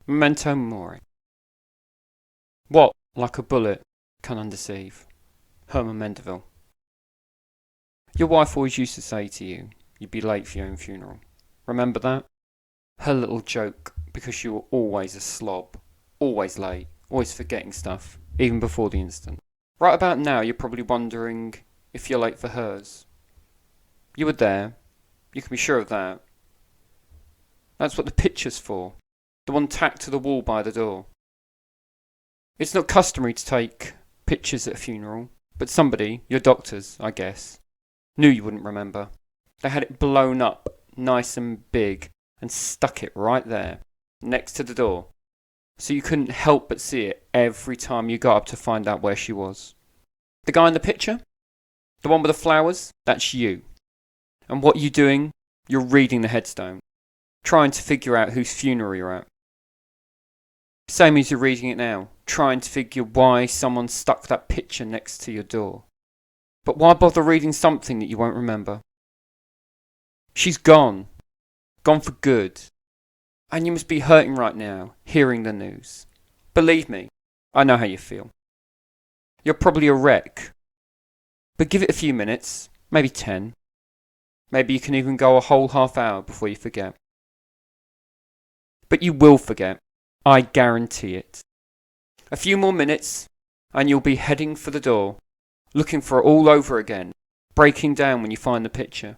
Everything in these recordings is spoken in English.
Memento mori. What, like a bullet, can undeceive? Herman Melville. Your wife always used to say to you, you'd be late for your own funeral. Remember that? Her little joke, because you were always a slob, always late, always forgetting stuff, even before the instant. Right about now, you're probably wondering if you're late for hers. You were there, you can be sure of that. That's what the picture's for, the one tacked to the wall by the door. It's not customary to take pictures at a funeral, but somebody, your doctors, I guess, knew you wouldn't remember. They had it blown up, nice and big, and stuck it right there, next to the door, so you couldn't help but see it every time you got up to find out where she was. The guy in the picture? The one with the flowers? That's you. And what you doing? You're reading the headstone, trying to figure out whose funeral you're at. Same as you're reading it now, trying to figure why someone stuck that picture next to your door. But why bother reading something that you won't remember? She's gone. Gone for good. And you must be hurting right now, hearing the news. Believe me, I know how you feel. You're probably a wreck. But give it a few minutes, maybe 10. Maybe you can even go a whole half hour before you forget. But you will forget. I guarantee it. A few more minutes, and you'll be heading for the door, looking for it all over again, breaking down when you find the picture.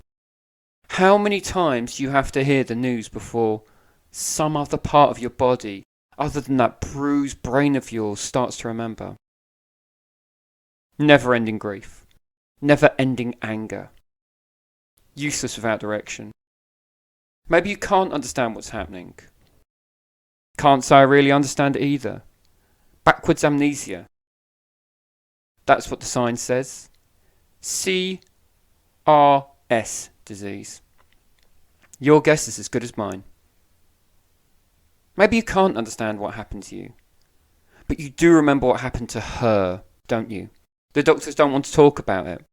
How many times do you have to hear the news before some other part of your body, other than that bruised brain of yours, starts to remember? Never-ending grief. Never-ending anger. Useless without direction. Maybe you can't understand what's happening. Can't say I really understand it either. Backwards amnesia. That's what the sign says. CRS disease. Your guess is as good as mine. Maybe you can't understand what happened to you. But you do remember what happened to her, don't you? The doctors don't want to talk about it.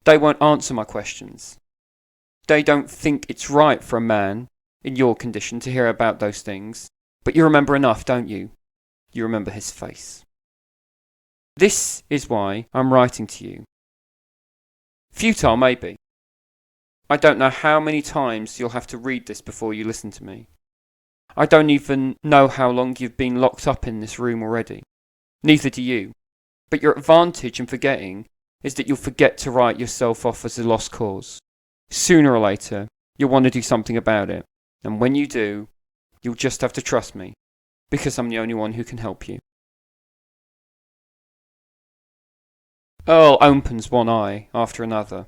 They won't answer my questions. They don't think it's right for a man in your condition to hear about those things. But you remember enough, don't you? You remember his face. This is why I'm writing to you. Futile, maybe. I don't know how many times you'll have to read this before you listen to me. I don't even know how long you've been locked up in this room already. Neither do you. But your advantage in forgetting is that you'll forget to write yourself off as a lost cause. Sooner or later, you'll want to do something about it. And when you do, you'll just have to trust me, because I'm the only one who can help you. Earl opens one eye after another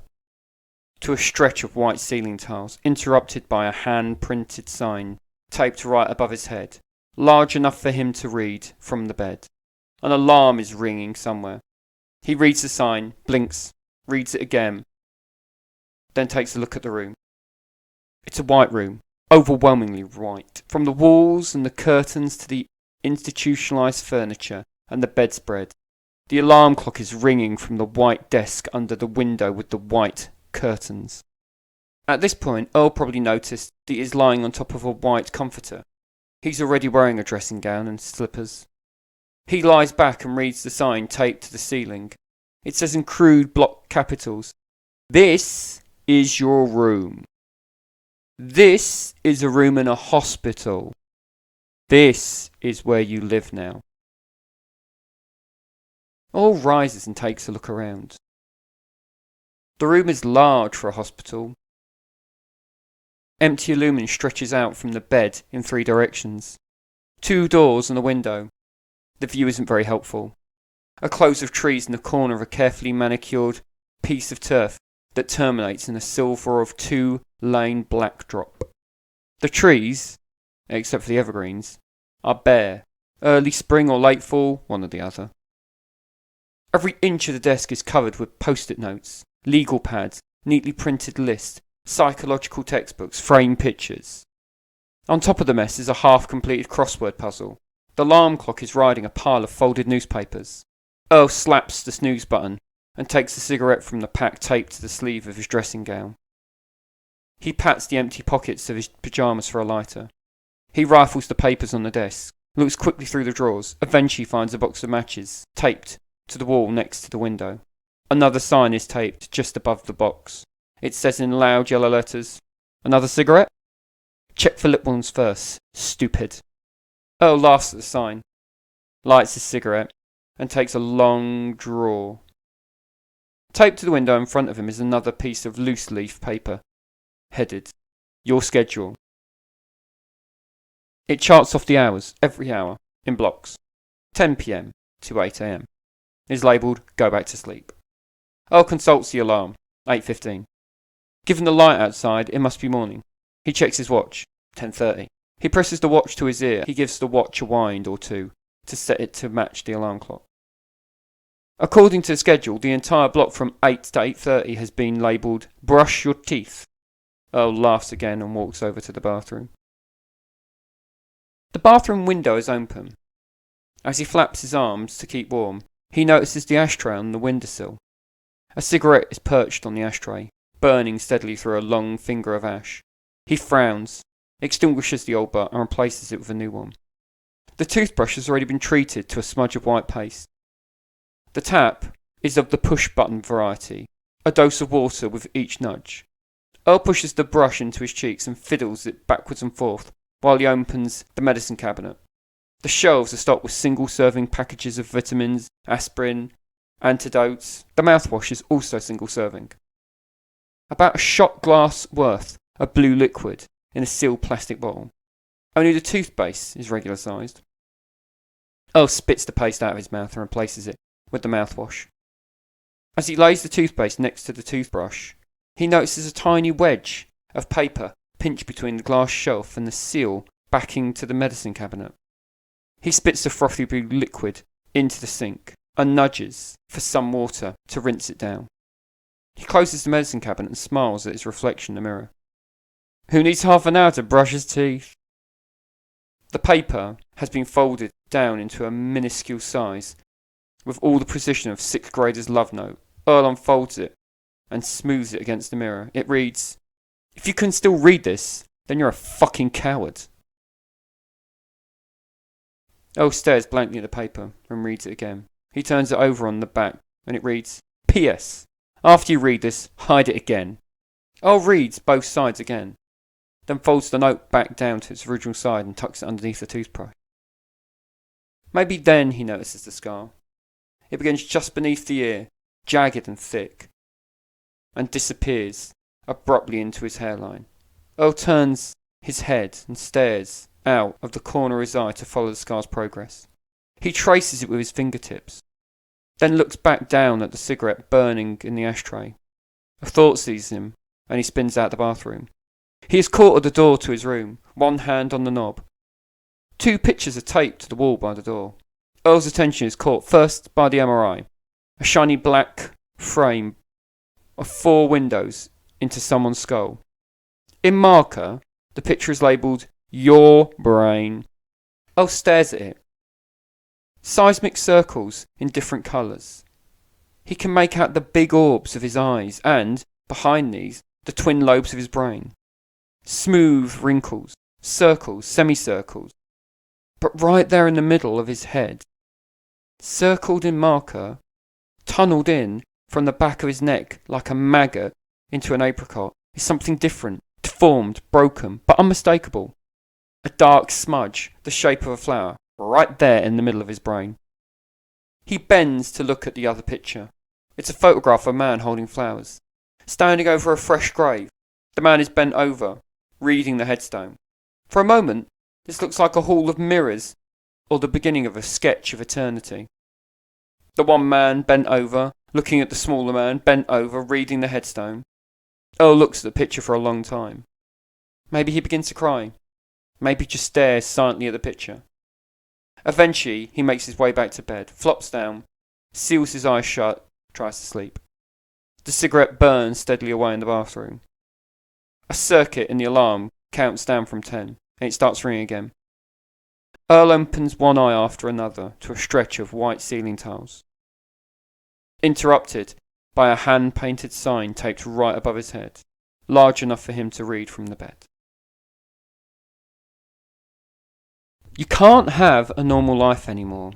to a stretch of white ceiling tiles, interrupted by a hand-printed sign taped right above his head, large enough for him to read from the bed. An alarm is ringing somewhere. He reads the sign, blinks, reads it again, then takes a look at the room. It's a white room, overwhelmingly white. From the walls and the curtains to the institutionalized furniture and the bedspread. The alarm clock is ringing from the white desk under the window with the white curtains. At this point, Earl probably noticed that he is lying on top of a white comforter. He's already wearing a dressing gown and slippers. He lies back and reads the sign taped to the ceiling. It says in crude block capitals, "This is your room. This is a room in a hospital. This is where you live now." Earl rises and takes a look around. The room is large for a hospital. Empty aluminum stretches out from the bed in 3 directions. 2 doors and a window. The view isn't very helpful. A close of trees in the corner of a carefully manicured piece of turf that terminates in a silver of 2-lane black drop. The trees, except for the evergreens, are bare. Early spring or late fall, one or the other. Every inch of the desk is covered with post-it notes, legal pads, neatly printed lists, psychological textbooks, framed pictures. On top of the mess is a half-completed crossword puzzle. The alarm clock is riding a pile of folded newspapers. Earl slaps the snooze button and takes a cigarette from the pack taped to the sleeve of his dressing gown. He pats the empty pockets of his pyjamas for a lighter. He rifles the papers on the desk, looks quickly through the drawers, eventually finds a box of matches, taped to the wall next to the window. Another sign is taped just above the box. It says in loud yellow letters, "Another cigarette? Check for lip balms first, stupid." Earl laughs at the sign, lights his cigarette, and takes a long draw. Taped to the window in front of him is another piece of loose leaf paper, headed, "Your schedule." It charts off the hours, every hour, in blocks. 10 p.m. to 8 a.m. It is labelled, "Go back to sleep." Earl consults the alarm, 8:15. Given the light outside, it must be morning. He checks his watch, 10:30. He presses the watch to his ear. He gives the watch a wind or two to set it to match the alarm clock. According to the schedule, the entire block from 8 to 8:30 has been labelled, "Brush your teeth." Earl laughs again and walks over to the bathroom. The bathroom window is open. As he flaps his arms to keep warm, he notices the ashtray on the windowsill. A cigarette is perched on the ashtray, burning steadily through a long finger of ash. He frowns, extinguishes the old butt and replaces it with a new one. The toothbrush has already been treated to a smudge of white paste. The tap is of the push-button variety, a dose of water with each nudge. Earl pushes the brush into his cheeks and fiddles it backwards and forth while he opens the medicine cabinet. The shelves are stocked with single-serving packages of vitamins, aspirin, antidotes. The mouthwash is also single-serving. About a shot glass worth of blue liquid in a sealed plastic bottle. Only the toothpaste is regular sized. Earl spits the paste out of his mouth and replaces it with the mouthwash. As he lays the toothpaste next to the toothbrush, he notices a tiny wedge of paper pinched between the glass shelf and the seal backing to the medicine cabinet. He spits the frothy blue liquid into the sink and nudges for some water to rinse it down. He closes the medicine cabinet and smiles at his reflection in the mirror. Who needs half an hour to brush his teeth? The paper has been folded down into a minuscule size with all the precision of sixth grader's love note. Earl unfolds it and smooths it against the mirror. It reads, "If you can still read this, then you're a fucking coward." Earl stares blankly at the paper and reads it again. He turns it over on the back and it reads, "P.S. After you read this, hide it again." Earl reads both sides again, then folds the note back down to its original side and tucks it underneath the toothbrush. Maybe then he notices the scar. It begins just beneath the ear, jagged and thick, and disappears abruptly into his hairline. Earl turns his head and stares out of the corner of his eye to follow the scar's progress. He traces it with his fingertips, then looks back down at the cigarette burning in the ashtray. A thought seizes him, and he spins out the bathroom. He is caught at the door to his room, one hand on the knob. 2 pictures are taped to the wall by the door. Earl's attention is caught first by the MRI, a shiny black frame of 4 windows into someone's skull. In marker, the picture is labelled, "Your brain." Earl stares at it. Seismic circles in different colours. He can make out the big orbs of his eyes and, behind these, the twin lobes of his brain. Smooth wrinkles, circles, semicircles. But right there in the middle of his head, circled in marker, tunnelled in from the back of his neck like a maggot into an apricot, is something different, deformed, broken, but unmistakable. A dark smudge, the shape of a flower, right there in the middle of his brain. He bends to look at the other picture. It's a photograph of a man holding flowers. Standing over a fresh grave, the man is bent over, reading the headstone. For a moment, this looks like a hall of mirrors, or the beginning of a sketch of eternity. The one man bent over, looking at the smaller man, bent over, reading the headstone. Earl looks at the picture for a long time. Maybe he begins to cry. Maybe just stares silently at the picture. Eventually, he makes his way back to bed, flops down, seals his eyes shut, tries to sleep. The cigarette burns steadily away in the bathroom. A circuit in the alarm counts down from 10, and it starts ringing again. Earl opens one eye after another to a stretch of white ceiling tiles, interrupted by a hand-painted sign taped right above his head, large enough for him to read from the bed. You can't have a normal life anymore.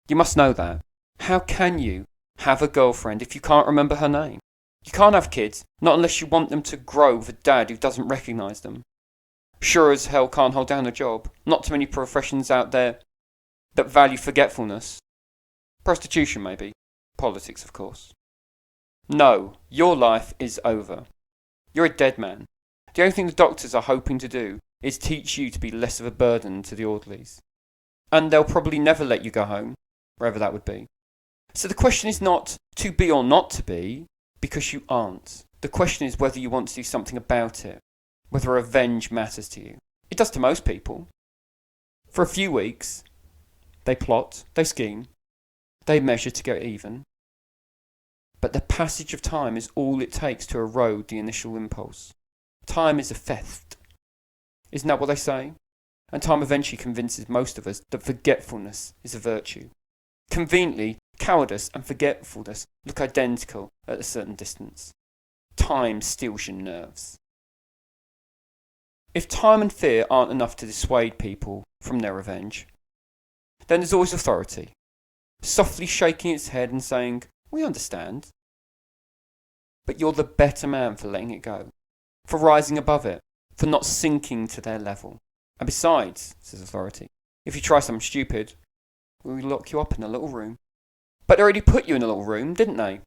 You must know that. How can you have a girlfriend if you can't remember her name? You can't have kids, not unless you want them to grow with a dad who doesn't recognise them. Sure as hell can't hold down a job. Not too many professions out there that value forgetfulness. Prostitution, maybe. Politics, of course. No, your life is over. You're a dead man. The only thing the doctors are hoping to do is teach you to be less of a burden to the orderlies. And they'll probably never let you go home, wherever that would be. So the question is not to be or not to be, because you aren't. The question is whether you want to do something about it, whether revenge matters to you. It does to most people. For a few weeks, they plot, they scheme, they measure to get even. But the passage of time is all it takes to erode the initial impulse. Time is a theft. Isn't that what they say? And time eventually convinces most of us that forgetfulness is a virtue. Conveniently, cowardice and forgetfulness look identical at a certain distance. Time steals your nerves. If time and fear aren't enough to dissuade people from their revenge, then there's always authority, softly shaking its head and saying, "We understand." But you're the better man for letting it go, for rising above it, for not sinking to their level. And besides, says authority, if you try something stupid, we'll lock you up in a little room. But they already put you in a little room, didn't they?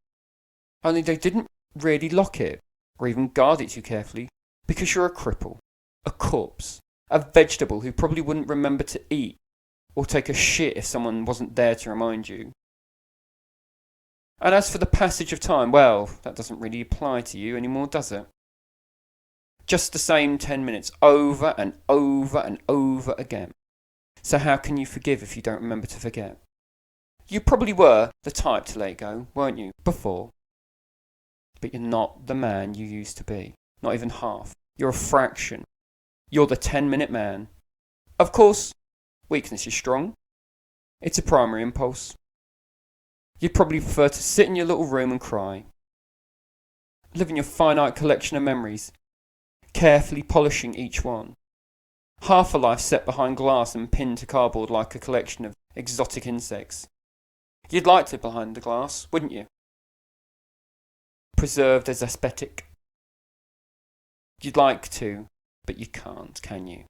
Only they didn't really lock it, or even guard it too carefully, because you're a cripple, a corpse, a vegetable who probably wouldn't remember to eat, or take a shit if someone wasn't there to remind you. And as for the passage of time, well, that doesn't really apply to you anymore, does it? Just the same 10 minutes over and over and over again. So how can you forgive if you don't remember to forget? You probably were the type to let it go, weren't you, before? But you're not the man you used to be. Not even half. You're a fraction. You're the 10-minute man. Of course, weakness is strong. It's a primary impulse. You'd probably prefer to sit in your little room and cry. Live in your finite collection of memories, carefully polishing each one. Half a life set behind glass and pinned to cardboard like a collection of exotic insects. You'd like to live behind the glass, wouldn't you? Preserved as aesthetic. You'd like to, but you can't, can you?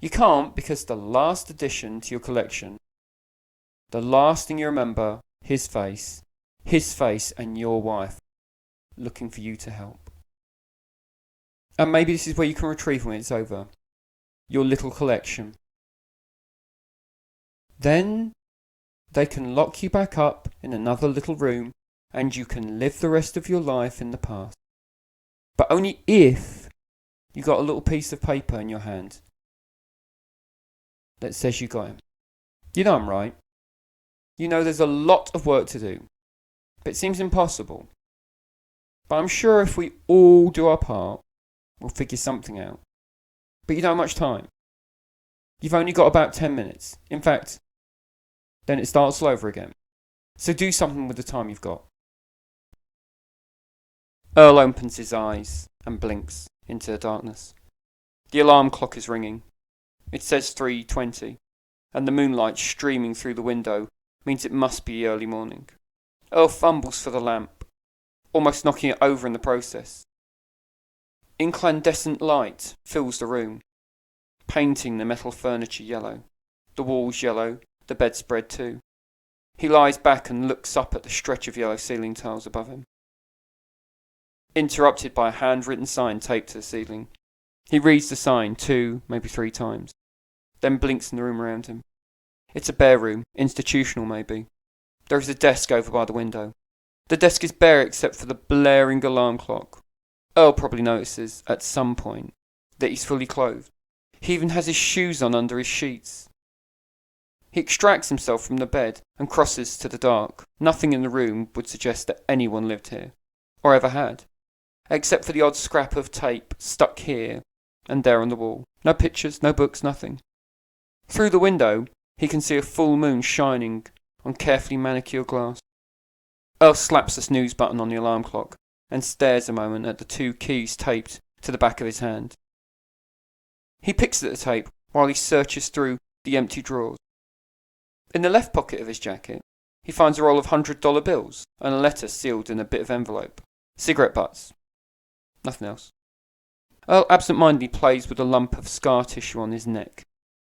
You can't because the last addition to your collection, the last thing you remember, his face and your wife looking for you to help. And maybe this is where you can retrieve when it's over. Your little collection. Then they can lock you back up in another little room and you can live the rest of your life in the past. But only if you got a little piece of paper in your hand that says you got him. You know I'm right. You know there's a lot of work to do. But it seems impossible. But I'm sure if we all do our part, we'll figure something out. But you don't have much time. You've only got about 10 minutes. In fact, then it starts all over again. So do something with the time you've got. Earl opens his eyes and blinks into the darkness. The alarm clock is ringing. It says 3:20, and the moonlight streaming through the window means it must be early morning. Earl fumbles for the lamp, almost knocking it over in the process. Incandescent light fills the room, painting the metal furniture yellow, the walls yellow, the bedspread too. He lies back and looks up at the stretch of yellow ceiling tiles above him. Interrupted by a handwritten sign taped to the ceiling. He reads the sign 2, maybe 3 times, then blinks in the room around him. It's a bare room, institutional maybe. There is a desk over by the window. The desk is bare except for the blaring alarm clock. Earl probably notices, at some point, that he's fully clothed. He even has his shoes on under his sheets. He extracts himself from the bed and crosses to the dark. Nothing in the room would suggest that anyone lived here, or ever had, except for the odd scrap of tape stuck here and there on the wall. No pictures, no books, nothing. Through the window, he can see a full moon shining on carefully manicured glass. Earl slaps the snooze button on the alarm clock and stares a moment at the 2 keys taped to the back of his hand. He picks at the tape while he searches through the empty drawers. In the left pocket of his jacket, he finds a roll of $100 bills and a letter sealed in a bit of envelope. Cigarette butts. Nothing else. Earl absent-mindedly plays with a lump of scar tissue on his neck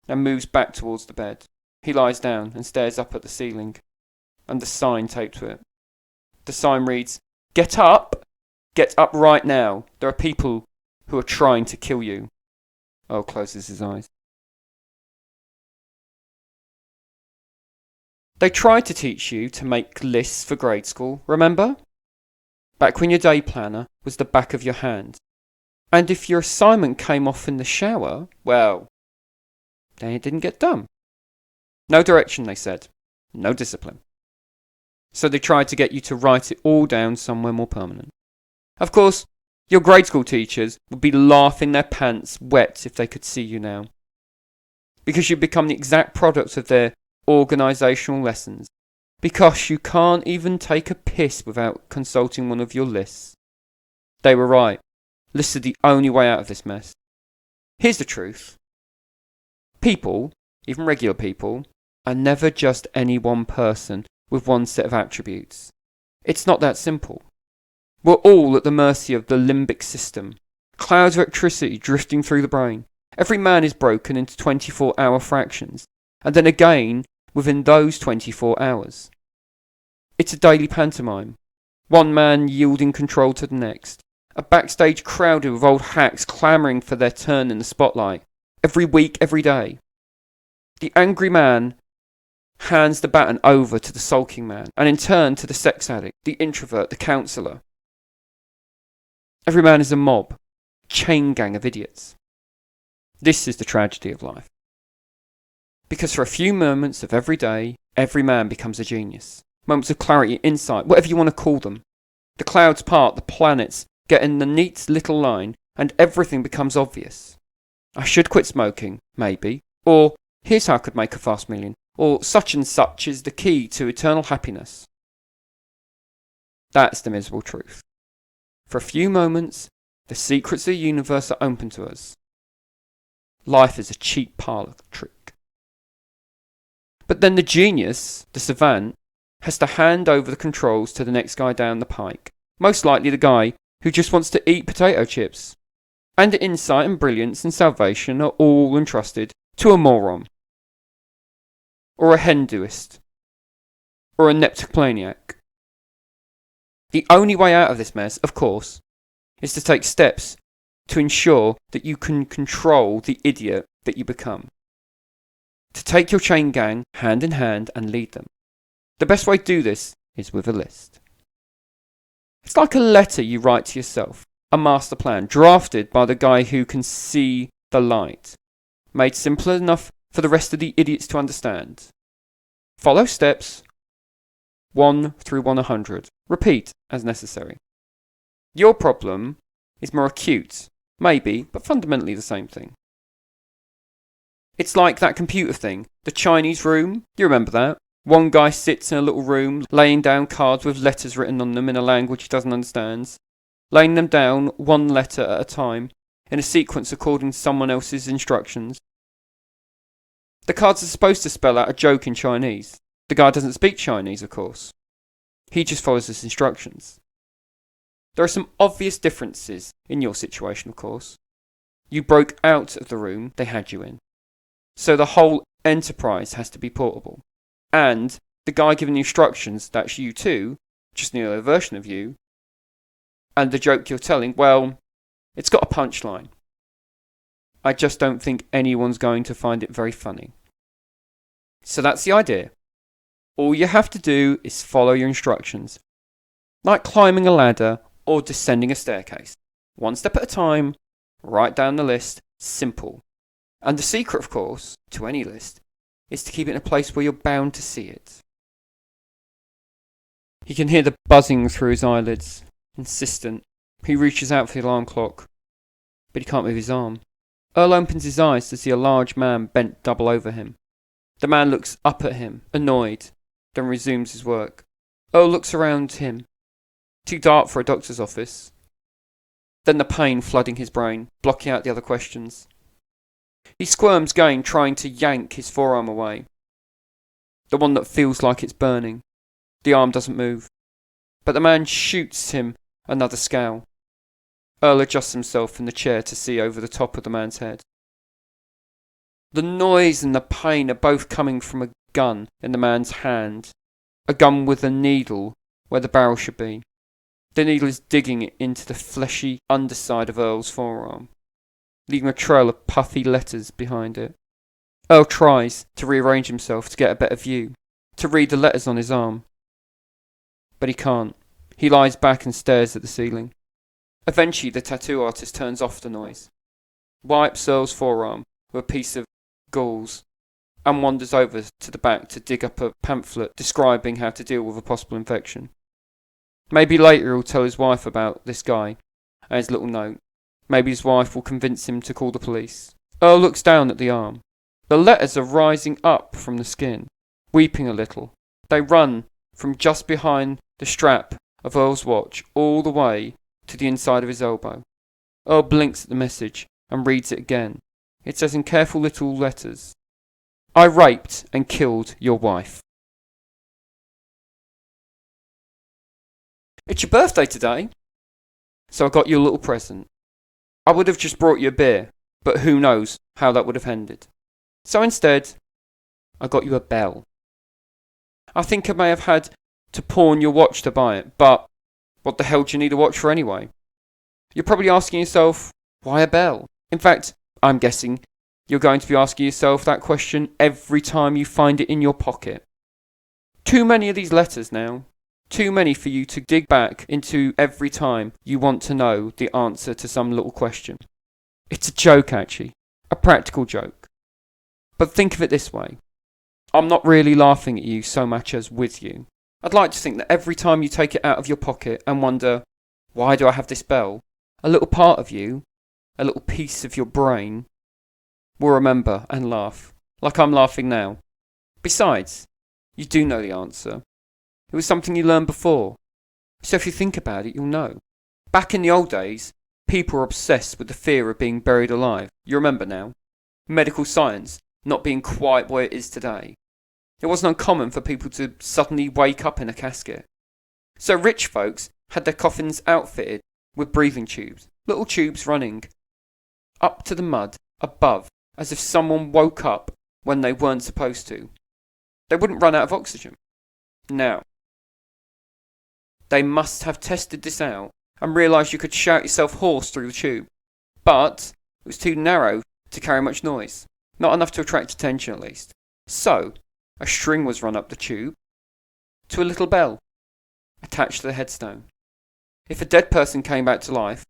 and moves back towards the bed. He lies down and stares up at the ceiling and the sign taped to it. The sign reads, "Get up! Get up right now. There are people who are trying to kill you." Earl closes his eyes. They tried to teach you to make lists for grade school, remember? Back when your day planner was the back of your hand. And if your assignment came off in the shower, well, then it didn't get done. No direction, they said. No discipline. So they tried to get you to write it all down somewhere more permanent. Of course, your grade school teachers would be laughing their pants wet if they could see you now. Because you've become the exact product of their organisational lessons. Because you can't even take a piss without consulting one of your lists. They were right. Lists are the only way out of this mess. Here's the truth. People, even regular people, are never just any one person with one set of attributes. It's not that simple. We're all at the mercy of the limbic system. Clouds of electricity drifting through the brain. Every man is broken into 24-hour fractions, and then again within those 24 hours. It's a daily pantomime. One man yielding control to the next. A backstage crowded with old hacks clamouring for their turn in the spotlight. Every week, every day. The angry man hands the baton over to the sulking man, and in turn to the sex addict, the introvert, the counsellor. Every man is a mob, chain gang of idiots. This is the tragedy of life. Because for a few moments of every day, every man becomes a genius. Moments of clarity, insight, whatever you want to call them. The clouds part, the planets get in the neat little line, and everything becomes obvious. I should quit smoking, maybe. Or, here's how I could make a fast million. Or, such and such is the key to eternal happiness. That's the miserable truth. For a few moments, the secrets of the universe are open to us. Life is a cheap parlour trick. But then the genius, the savant, has to hand over the controls to the next guy down the pike. Most likely the guy who just wants to eat potato chips. And the insight and brilliance and salvation are all entrusted to a moron. Or a Hinduist. Or a neptomaniac. The only way out of this mess, of course, is to take steps to ensure that you can control the idiot that you become. To take your chain gang hand in hand and lead them. The best way to do this is with a list. It's like a letter you write to yourself, a master plan drafted by the guy who can see the light, made simple enough for the rest of the idiots to understand. Follow steps 1 through 100. Repeat as necessary. Your problem is more acute, maybe, but fundamentally the same thing. It's like that computer thing, the Chinese room. You remember that? One guy sits in a little room, laying down cards with letters written on them in a language he doesn't understand, laying them down one letter at a time, in a sequence according to someone else's instructions. The cards are supposed to spell out a joke in Chinese. The guy doesn't speak Chinese, of course. He just follows his instructions. There are some obvious differences in your situation, of course. You broke out of the room they had you in. So the whole enterprise has to be portable. And the guy giving the instructions, that's you too, just another version of you. And the joke you're telling, well, it's got a punchline. I just don't think anyone's going to find it very funny. So that's the idea. All you have to do is follow your instructions. Like climbing a ladder or descending a staircase. One step at a time, write down the list, simple. And the secret, of course, to any list, is to keep it in a place where you're bound to see it. He can hear the buzzing through his eyelids, insistent. He reaches out for the alarm clock, but he can't move his arm. Earl opens his eyes to see a large man bent double over him. The man looks up at him, annoyed, then resumes his work. Earl looks around him. Too dark for a doctor's office. Then the pain flooding his brain, blocking out the other questions. He squirms again, trying to yank his forearm away. The one that feels like it's burning. The arm doesn't move. But the man shoots him another scowl. Earl adjusts himself in the chair to see over the top of the man's head. The noise and the pain are both coming from a gun in the man's hand. A gun with a needle where the barrel should be. The needle is digging it into the fleshy underside of Earl's forearm, leaving a trail of puffy letters behind it. Earl tries to rearrange himself to get a better view, to read the letters on his arm. But he can't. He lies back and stares at the ceiling. Eventually the tattoo artist turns off the noise, wipes Earl's forearm with a piece of gauze, and wanders over to the back to dig up a pamphlet describing how to deal with a possible infection. Maybe later he'll tell his wife about this guy and his little note. Maybe his wife will convince him to call the police. Earl looks down at the arm. The letters are rising up from the skin, weeping a little. They run from just behind the strap of Earl's watch all the way to the inside of his elbow. Earl blinks at the message and reads it again. It says in careful little letters, "I raped and killed your wife." It's your birthday today, so I got you a little present. I would have just brought you a beer, but who knows how that would have ended. So instead, I got you a bell. I think I may have had to pawn your watch to buy it, but what the hell do you need a watch for anyway? You're probably asking yourself, why a bell? In fact, I'm guessing you're going to be asking yourself that question every time you find it in your pocket. Too many of these letters now. Too many for you to dig back into every time you want to know the answer to some little question. It's a joke, actually. A practical joke. But think of it this way. I'm not really laughing at you so much as with you. I'd like to think that every time you take it out of your pocket and wonder, why do I have this bell? A little part of you, a little piece of your brain, will remember and laugh, like I'm laughing now. Besides, you do know the answer. It was something you learned before. So if you think about it, you'll know. Back in the old days, people were obsessed with the fear of being buried alive. You remember now? Medical science not being quite what it is today. It wasn't uncommon for people to suddenly wake up in a casket. So rich folks had their coffins outfitted with breathing tubes, little tubes running up to the mud above, as if someone woke up when they weren't supposed to. They wouldn't run out of oxygen. Now, they must have tested this out and realised you could shout yourself hoarse through the tube. But it was too narrow to carry much noise. Not enough to attract attention, at least. So, a string was run up the tube to a little bell attached to the headstone. If a dead person came back to life,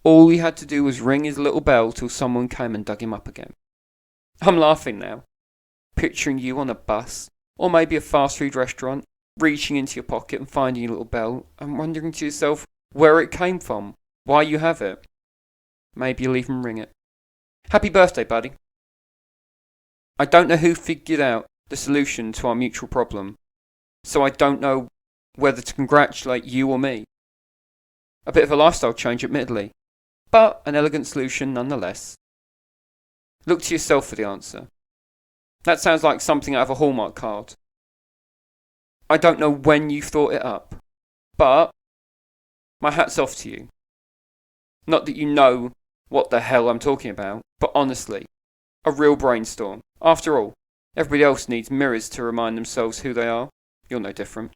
all he had to do was ring his little bell till someone came and dug him up again. I'm laughing now, picturing you on a bus, or maybe a fast food restaurant, reaching into your pocket and finding your little bell, and wondering to yourself where it came from, why you have it. Maybe you'll even ring it. Happy birthday, buddy. I don't know who figured out the solution to our mutual problem, so I don't know whether to congratulate you or me. A bit of a lifestyle change, admittedly, but an elegant solution nonetheless. Look to yourself for the answer. That sounds like something out of a Hallmark card. I don't know when you thought it up, but my hat's off to you. Not that you know what the hell I'm talking about, but honestly, a real brainstorm. After all, everybody else needs mirrors to remind themselves who they are. You're no different.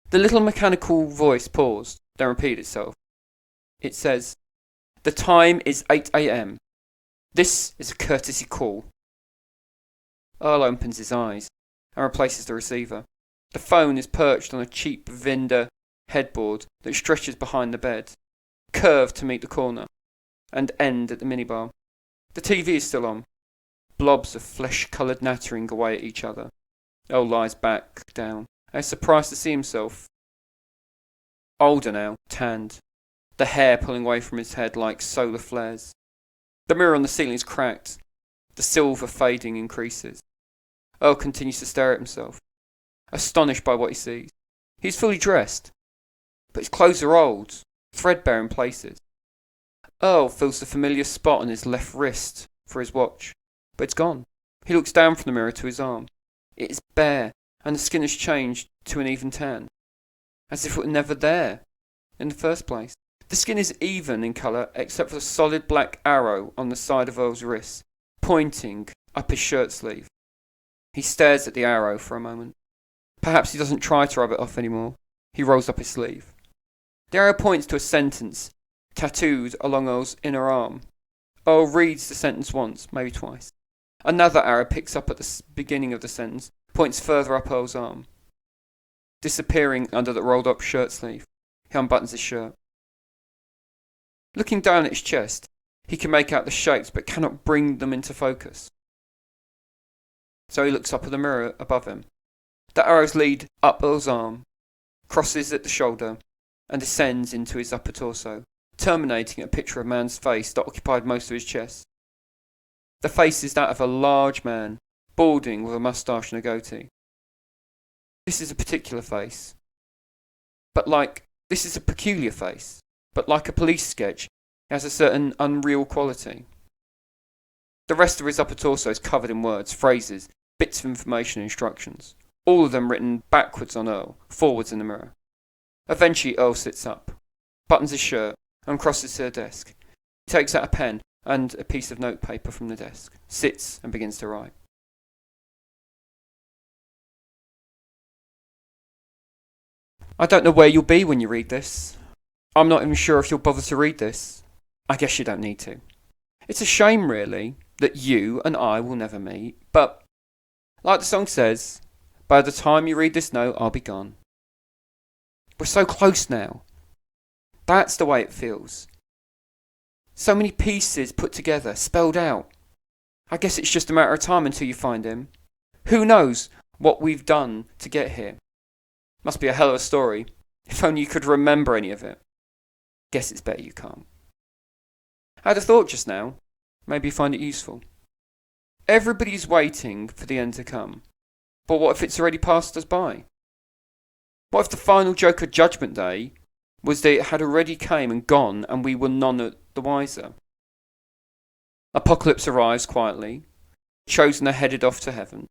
The little mechanical voice paused, then repeated itself. It says, "The time is 8 a.m. This is a courtesy call." Earl opens his eyes and replaces the receiver. The phone is perched on a cheap Vinder headboard that stretches behind the bed, curved to meet the corner, and end at the minibar. The TV is still on. Blobs of flesh-coloured nattering away at each other. Earl lies back down and is surprised to see himself. Older now, tanned, the hair pulling away from his head like solar flares. The mirror on the ceiling is cracked. The silver fading increases. Earl continues to stare at himself, astonished by what he sees. He's fully dressed, but his clothes are old, threadbare in places. Earl feels the familiar spot on his left wrist for his watch, but it's gone. He looks down from the mirror to his arm. It is bare, and the skin has changed to an even tan, as if it were never there in the first place. The skin is even in colour, except for the solid black arrow on the side of Earl's wrist, pointing up his shirt sleeve. He stares at the arrow for a moment. Perhaps he doesn't try to rub it off anymore. He rolls up his sleeve. The arrow points to a sentence tattooed along Earl's inner arm. Earl reads the sentence once, maybe twice. Another arrow picks up at the beginning of the sentence, points further up Earl's arm, disappearing under the rolled up shirt sleeve. He unbuttons his shirt. Looking down at his chest, he can make out the shapes but cannot bring them into focus. So he looks up at the mirror above him. The arrows lead up Earl's arm, crosses at the shoulder, and descends into his upper torso, terminating at a picture of a man's face that occupied most of his chest. The face is that of a large man, balding with a moustache and a goatee. This is a particular face. This is a peculiar face, but like a police sketch, it has a certain unreal quality. The rest of his upper torso is covered in words, phrases, bits of information and instructions, all of them written backwards on Earl, forwards in the mirror. Eventually Earl sits up, buttons his shirt, and crosses to the desk. He takes out a pen and a piece of notepaper from the desk, sits and begins to write. I don't know where you'll be when you read this. I'm not even sure if you'll bother to read this. I guess you don't need to. It's a shame, really, that you and I will never meet, but, like the song says, by the time you read this note, I'll be gone. We're so close now. That's the way it feels. So many pieces put together, spelled out. I guess it's just a matter of time until you find him. Who knows what we've done to get here? Must be a hell of a story. If only you could remember any of it. Guess it's better you can't. I had a thought just now. Maybe you find it useful. Everybody's waiting for the end to come. But what if it's already passed us by? What if the final joke of Judgment Day was that it had already came and gone and we were none the wiser? Apocalypse arrives quietly, chosen are headed off to heaven,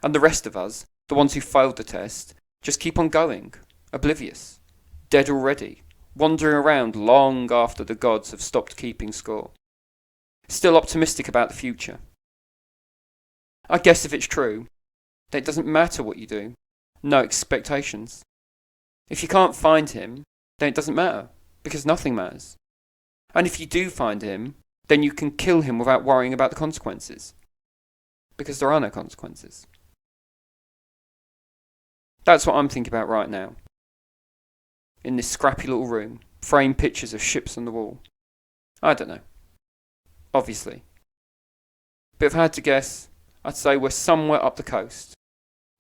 and the rest of us, the ones who failed the test, just keep on going, oblivious, dead already, wandering around long after the gods have stopped keeping score. Still optimistic about the future. I guess if it's true, then it doesn't matter what you do. No expectations. If you can't find him, then it doesn't matter, because nothing matters. And if you do find him, then you can kill him without worrying about the consequences. Because there are no consequences. That's what I'm thinking about right now. In this scrappy little room, framed pictures of ships on the wall. I don't know. Obviously. But if I had to guess, I'd say we're somewhere up the coast.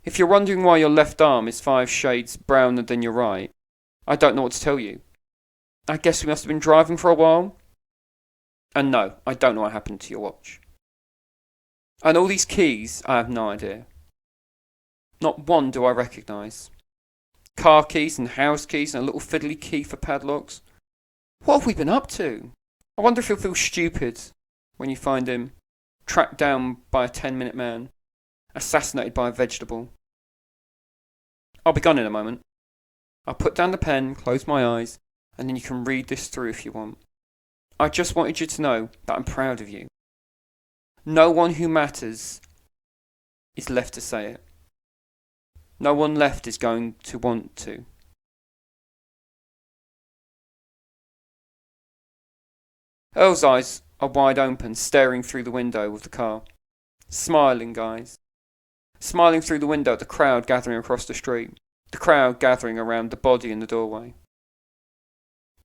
If you're wondering why your left arm is 5 shades browner than your right, I don't know what to tell you. I guess we must have been driving for a while. And no, I don't know what happened to your watch. And all these keys, I have no idea. Not one do I recognise. Car keys and house keys and a little fiddly key for padlocks. What have we been up to? I wonder if you'll feel stupid when you find him tracked down by a 10-minute man, assassinated by a vegetable. I'll be gone in a moment. I'll put down the pen, close my eyes, and then you can read this through if you want. I just wanted you to know that I'm proud of you. No one who matters is left to say it. No one left is going to want to. Earl's eyes are wide open, staring through the window of the car. Smiling, guys. Smiling through the window at the crowd gathering across the street. The crowd gathering around the body in the doorway.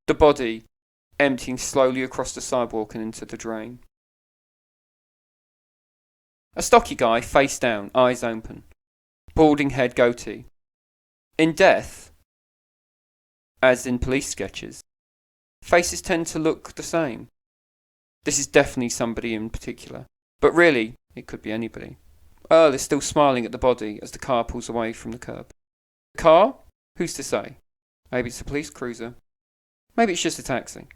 The body emptying slowly across the sidewalk and into the drain. A stocky guy, face down, eyes open. Balding head, goatee. In death, as in police sketches, faces tend to look the same. This is definitely somebody in particular, but really, it could be anybody. Earl is still smiling at the body as the car pulls away from the curb. The car? Who's to say? Maybe it's a police cruiser. Maybe it's just a taxi.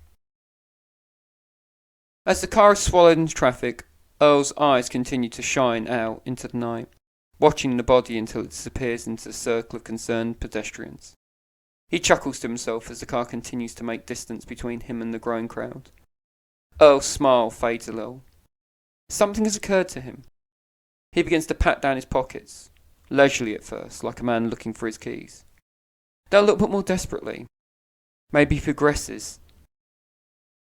As the car is swallowed into traffic, Earl's eyes continue to shine out into the night, watching the body until it disappears into the circle of concerned pedestrians. He chuckles to himself as the car continues to make distance between him and the growing crowd. Earl's smile fades a little. Something has occurred to him. He begins to pat down his pockets, leisurely at first, like a man looking for his keys. Then a little bit more desperately. Maybe he progresses.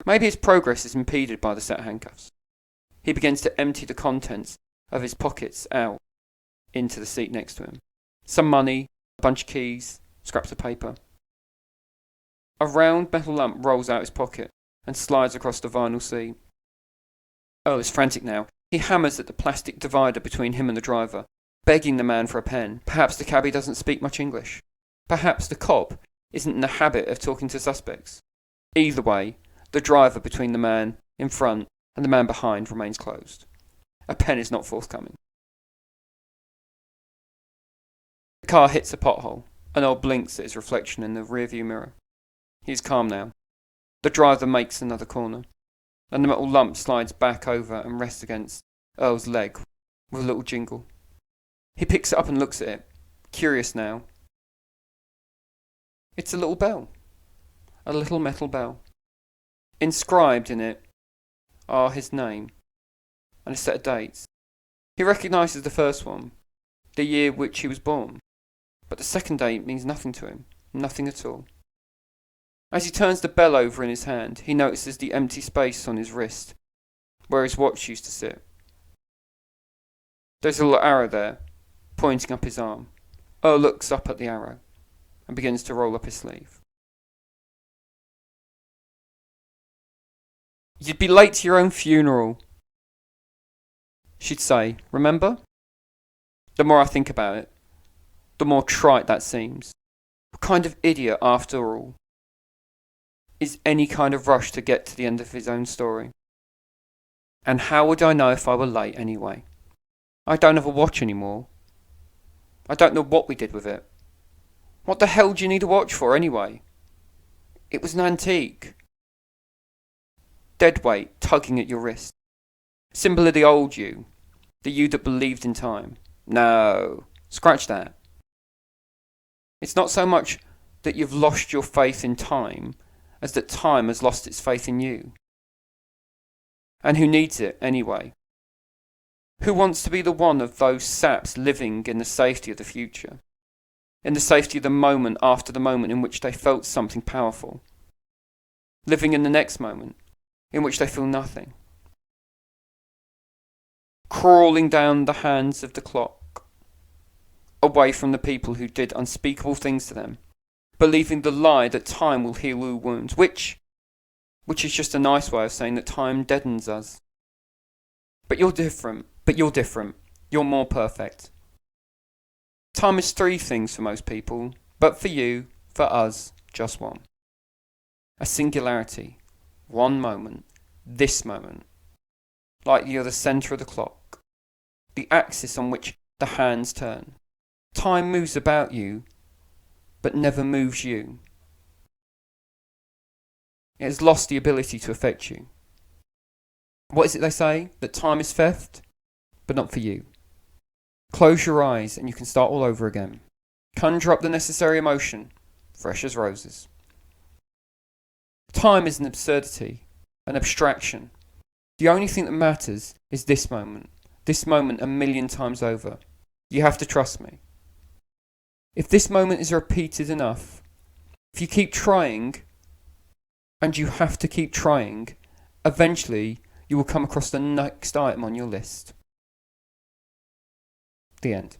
Maybe his progress is impeded by the set handcuffs. He begins to empty the contents of his pockets out into the seat next to him. Some money, a bunch of keys, scraps of paper. A round metal lump rolls out his pocket and slides across the vinyl seat. Earl is frantic now. He hammers at the plastic divider between him and the driver, begging the man for a pen. Perhaps the cabbie doesn't speak much English. Perhaps the cop isn't in the habit of talking to suspects. Either way, the driver between the man in front and the man behind remains closed. A pen is not forthcoming. The car hits a pothole, and Earl blinks at his reflection in the rearview mirror. He is calm now. The driver makes another corner, and the metal lump slides back over and rests against Earl's leg with a little jingle. He picks it up and looks at it, curious now. It's a little bell. A little metal bell. Inscribed in it are his name and a set of dates. He recognises the first one, the year which he was born, but the second date means nothing to him, nothing at all. As he turns the bell over in his hand, he notices the empty space on his wrist, where his watch used to sit. There's a little arrow there, pointing up his arm. Earl looks up at the arrow and begins to roll up his sleeve. You'd be late to your own funeral, she'd say, remember? The more I think about it, the more trite that seems. What kind of idiot, after all, is any kind of rush to get to the end of his own story? And how would I know if I were late anyway? I don't have a watch anymore. I don't know what we did with it. What the hell do you need a watch for anyway? It was an antique. Dead weight tugging at your wrist. Symbol of the old you. The you that believed in time. No, scratch that. It's not so much that you've lost your faith in time as that time has lost its faith in you. And who needs it anyway? Who wants to be the one of those saps living in the safety of the future? In the safety of the moment after the moment in which they felt something powerful? Living in the next moment in which they feel nothing? Crawling down the hands of the clock, away from the people who did unspeakable things to them, believing the lie that time will heal all wounds, which is just a nice way of saying that time deadens us. But you're different. You're more perfect. Time is 3 things for most people, but for you, for us, just one. A singularity. One moment. This moment. Like you're the centre of the clock. The axis on which the hands turn. Time moves about you, but never moves you. It has lost the ability to affect you. What is it they say? That time is theft? But not for you. Close your eyes and you can start all over again. Conjure up the necessary emotion, fresh as roses. Time is an absurdity, an abstraction. The only thing that matters is this moment a million times over. You have to trust me. If this moment is repeated enough, if you keep trying, and you have to keep trying, eventually you will come across the next item on your list. The end.